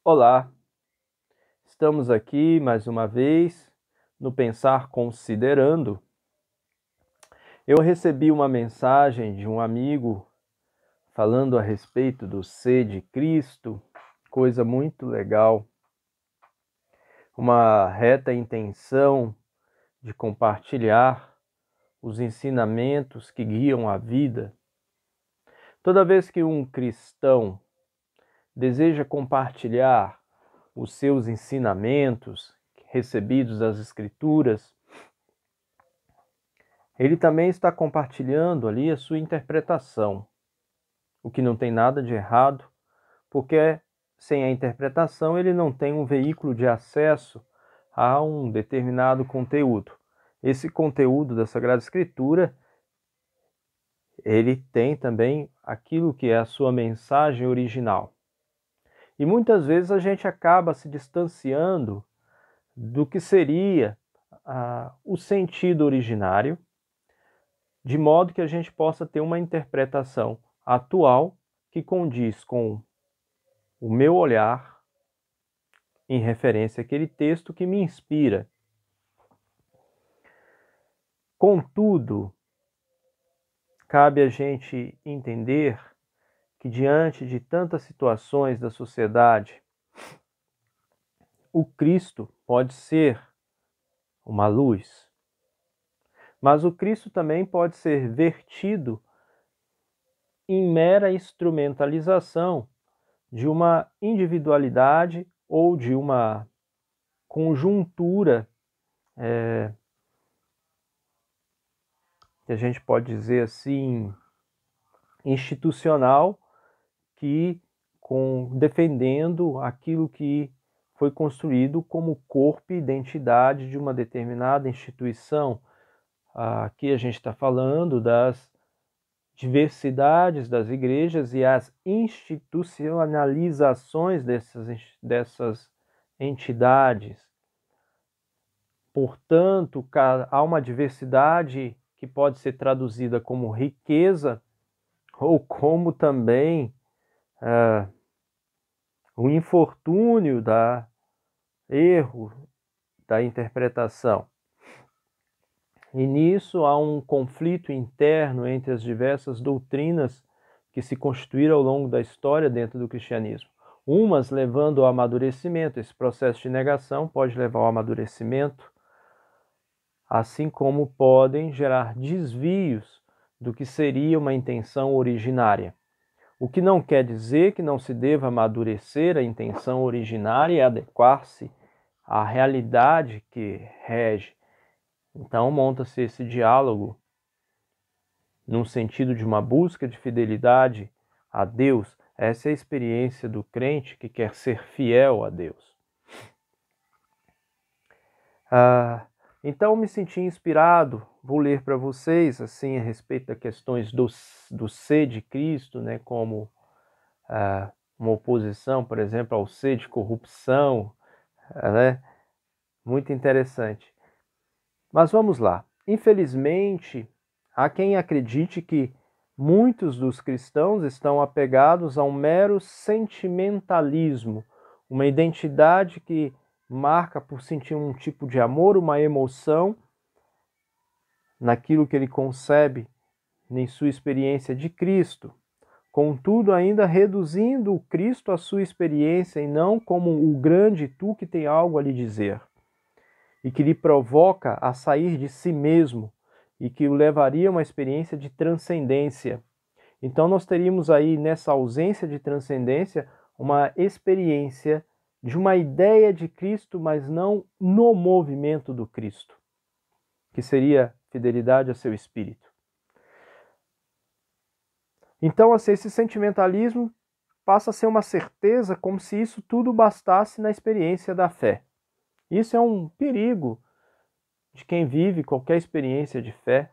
Olá, estamos aqui mais uma vez no Pensar Considerando. Eu recebi uma mensagem de um amigo falando a respeito do ser de Cristo, coisa muito legal, uma reta intenção de compartilhar os ensinamentos que guiam a vida. Toda vez que um cristão deseja compartilhar os seus ensinamentos recebidos das Escrituras, ele também está compartilhando ali a sua interpretação, o que não tem nada de errado, porque sem a interpretação ele não tem um veículo de acesso a um determinado conteúdo. Esse conteúdo da Sagrada Escritura, ele tem também aquilo que é a sua mensagem original. E muitas vezes a gente acaba se distanciando do que seria o sentido originário, de modo que a gente possa ter uma interpretação atual que condiz com o meu olhar em referência àquele texto que me inspira. Contudo, cabe a gente entender que diante de tantas situações da sociedade, o Cristo pode ser uma luz, mas o Cristo também pode ser vertido em mera instrumentalização de uma individualidade ou de uma conjuntura que a gente pode dizer assim, institucional, que defendendo aquilo que foi construído como corpo e identidade de uma determinada instituição. Aqui a gente está falando das diversidades das igrejas e as institucionalizações dessas entidades. Portanto, há uma diversidade que pode ser traduzida como riqueza ou como também o infortúnio erro da interpretação. E nisso há um conflito interno entre as diversas doutrinas que se constituíram ao longo da história dentro do cristianismo. Umas levando ao amadurecimento, esse processo de negação pode levar ao amadurecimento, assim como podem gerar desvios do que seria uma intenção originária. O que não quer dizer que não se deva amadurecer a intenção originária e adequar-se à realidade que rege. Então monta-se esse diálogo num sentido de uma busca de fidelidade a Deus. Essa é a experiência do crente que quer ser fiel a Deus. Então me senti inspirado, vou ler para vocês assim a respeito das questões do ser de Cristo, né, como uma oposição, por exemplo, ao ser de corrupção, né? Muito interessante. Mas vamos lá. Infelizmente, há quem acredite que muitos dos cristãos estão apegados a um mero sentimentalismo, uma identidade que marca por sentir um tipo de amor, uma emoção naquilo que ele concebe em sua experiência de Cristo. Contudo, ainda reduzindo o Cristo à sua experiência e não como o grande tu que tem algo a lhe dizer e que lhe provoca a sair de si mesmo e que o levaria a uma experiência de transcendência. Então nós teríamos aí, nessa ausência de transcendência, uma experiência de uma ideia de Cristo, mas não no movimento do Cristo, que seria fidelidade a seu espírito. Então, assim, esse sentimentalismo passa a ser uma certeza, como se isso tudo bastasse na experiência da fé. Isso é um perigo de quem vive qualquer experiência de fé,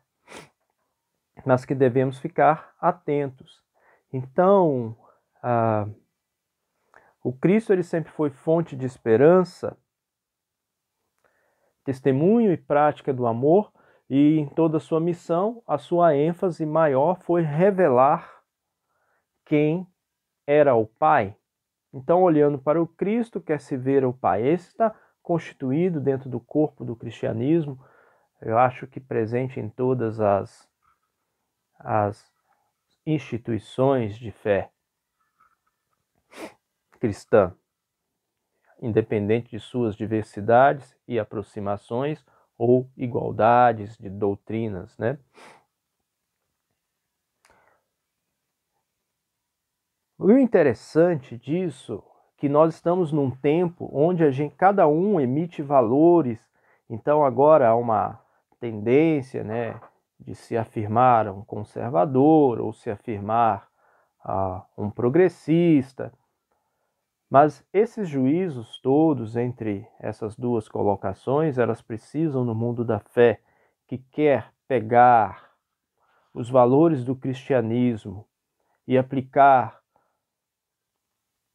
mas que devemos ficar atentos. Então, o Cristo ele sempre foi fonte de esperança, testemunho e prática do amor, e em toda a sua missão, a sua ênfase maior foi revelar quem era o Pai. Então, olhando para o Cristo, quer se ver o Pai. Esse está constituído dentro do corpo do cristianismo, eu acho que presente em todas as instituições de fé cristã, independente de suas diversidades e aproximações ou igualdades de doutrinas, né? O interessante disso é que nós estamos num tempo onde cada um emite valores, então agora há uma tendência, né, de se afirmar um conservador ou se afirmar um progressista. Mas esses juízos todos entre essas duas colocações, elas precisam no mundo da fé, que quer pegar os valores do cristianismo e aplicar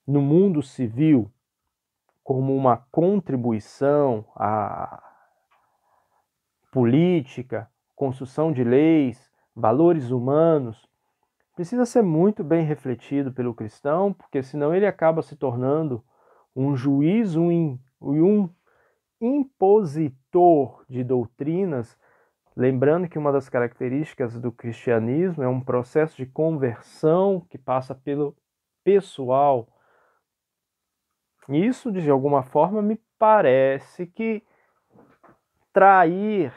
no mundo civil como uma contribuição à política, construção de leis, valores humanos, precisa ser muito bem refletido pelo cristão, porque senão ele acaba se tornando um juiz, um impositor de doutrinas, lembrando que uma das características do cristianismo é um processo de conversão que passa pelo pessoal. Isso, de alguma forma, me parece que trair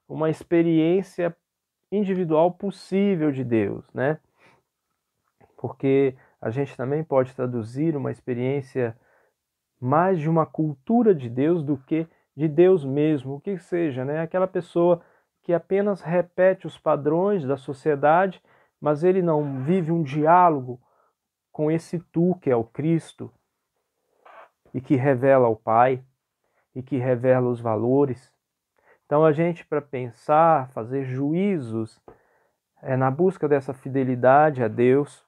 uma experiência individual possível de Deus, né? Porque a gente também pode traduzir uma experiência mais de uma cultura de Deus do que de Deus mesmo, o que seja, né? Aquela pessoa que apenas repete os padrões da sociedade, mas ele não vive um diálogo com esse tu que é o Cristo e que revela o Pai e que revela os valores. Então a gente, para pensar, fazer juízos, na busca dessa fidelidade a Deus.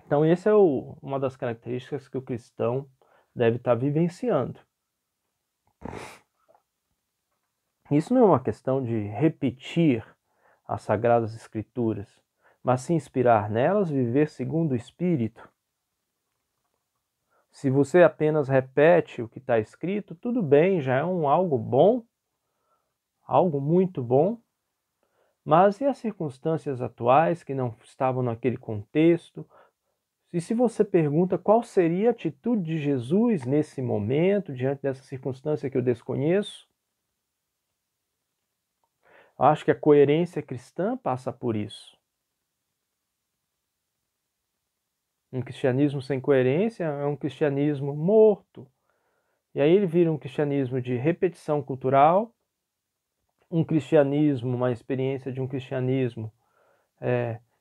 Então essa é uma das características que o cristão deve estar vivenciando. Isso não é uma questão de repetir as Sagradas Escrituras, mas se inspirar nelas, viver segundo o Espírito. Se você apenas repete o que está escrito, tudo bem, já é algo bom, algo muito bom, mas e as circunstâncias atuais que não estavam naquele contexto? E se você pergunta qual seria a atitude de Jesus nesse momento, diante dessa circunstância que eu desconheço, acho que a coerência cristã passa por isso. Um cristianismo sem coerência é um cristianismo morto. E aí ele vira um cristianismo de repetição cultural, um cristianismo, uma experiência de um cristianismo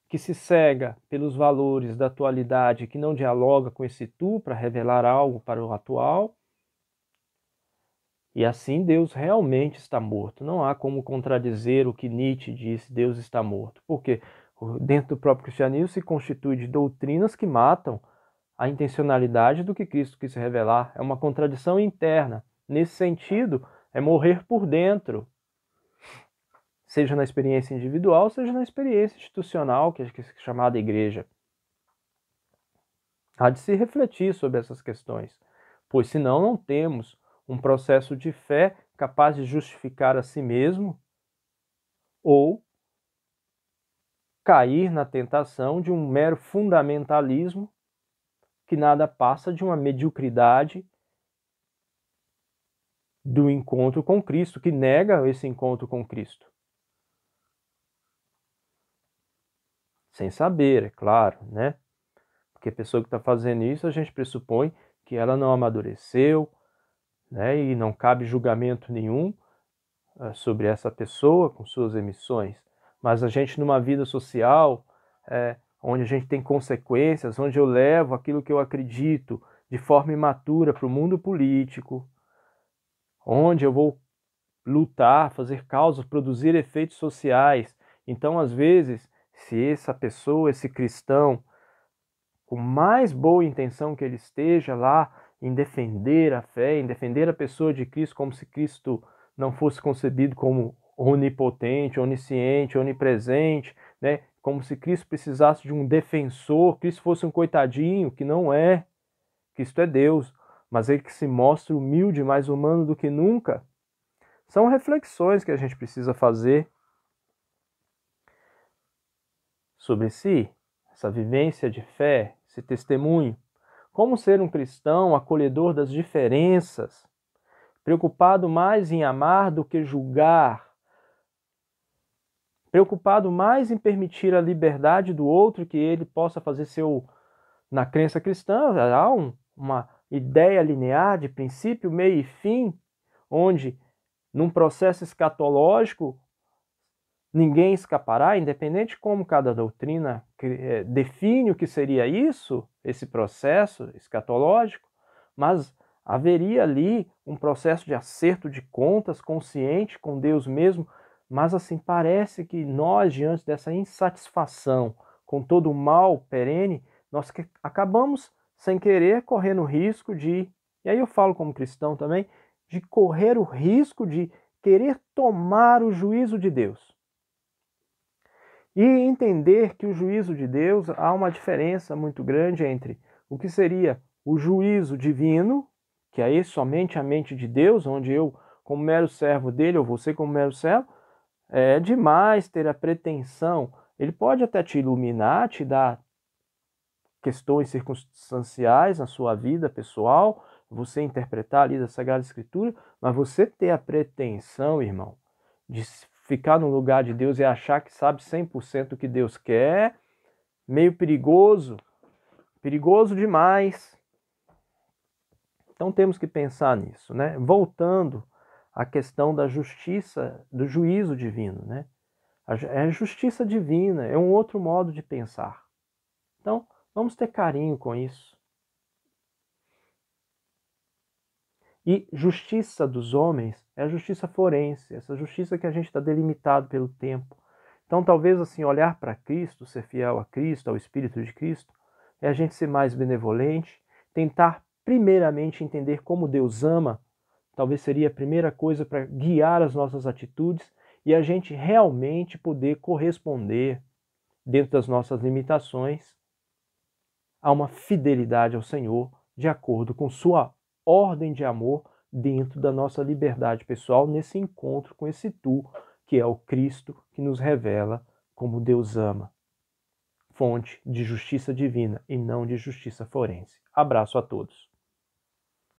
que se cega pelos valores da atualidade, que não dialoga com esse tu para revelar algo para o atual. E assim Deus realmente está morto. Não há como contradizer o que Nietzsche disse, Deus está morto. Porque dentro do próprio cristianismo se constitui de doutrinas que matam a intencionalidade do que Cristo quis revelar. É uma contradição interna. Nesse sentido, é morrer por dentro. Seja na experiência individual, seja na experiência institucional, que é chamada igreja. Há de se refletir sobre essas questões, pois senão não temos um processo de fé capaz de justificar a si mesmo ou cair na tentação de um mero fundamentalismo que nada passa de uma mediocridade do encontro com Cristo, que nega esse encontro com Cristo. Sem saber, é claro, né? Porque a pessoa que está fazendo isso, a gente pressupõe que ela não amadureceu, né? E não cabe julgamento nenhum sobre essa pessoa com suas emissões. Mas a gente, numa vida social, onde a gente tem consequências, onde eu levo aquilo que eu acredito de forma imatura para o mundo político, onde eu vou lutar, fazer causas, produzir efeitos sociais. Então, às vezes, se essa pessoa, esse cristão, com mais boa intenção que ele esteja lá em defender a fé, em defender a pessoa de Cristo, como se Cristo não fosse concebido como onipotente, onisciente, onipresente, né? Como se Cristo precisasse de um defensor, Cristo fosse um coitadinho, que não é. Cristo é Deus, mas ele que se mostra humilde, mais humano do que nunca. São reflexões que a gente precisa fazer sobre si, essa vivência de fé, esse testemunho. Como ser um cristão acolhedor das diferenças, preocupado mais em amar do que julgar, preocupado mais em permitir a liberdade do outro, que ele possa fazer na crença cristã, há uma ideia linear de princípio, meio e fim, onde num processo escatológico ninguém escapará, independente de como cada doutrina define o que seria isso, esse processo escatológico, mas haveria ali um processo de acerto de contas consciente com Deus mesmo, mas assim, parece que nós, diante dessa insatisfação com todo o mal perene, nós acabamos, sem querer, correndo o risco e aí eu falo como cristão também, de correr o risco de querer tomar o juízo de Deus. E entender que o juízo de Deus, há uma diferença muito grande entre o que seria o juízo divino, que é somente a mente de Deus, onde eu, como mero servo dele, ou você como mero servo, é demais ter a pretensão. Ele pode até te iluminar, te dar questões circunstanciais na sua vida pessoal, você interpretar ali da Sagrada Escritura, mas você ter a pretensão, irmão, de ficar no lugar de Deus e achar que sabe 100% o que Deus quer, meio perigoso, perigoso demais. Então temos que pensar nisso, né? Voltando à questão da justiça, do juízo divino, né? A justiça divina é um outro modo de pensar. Então, vamos ter carinho com isso. E justiça dos homens é a justiça forense, essa justiça que a gente está delimitado pelo tempo. Então, talvez assim, olhar para Cristo, ser fiel a Cristo, ao Espírito de Cristo, é a gente ser mais benevolente, tentar primeiramente entender como Deus ama, talvez seria a primeira coisa para guiar as nossas atitudes e a gente realmente poder corresponder, dentro das nossas limitações, a uma fidelidade ao Senhor, de acordo com sua ordem de amor dentro da nossa liberdade pessoal, nesse encontro com esse tu, que é o Cristo que nos revela como Deus ama. Fonte de justiça divina e não de justiça forense. Abraço a todos.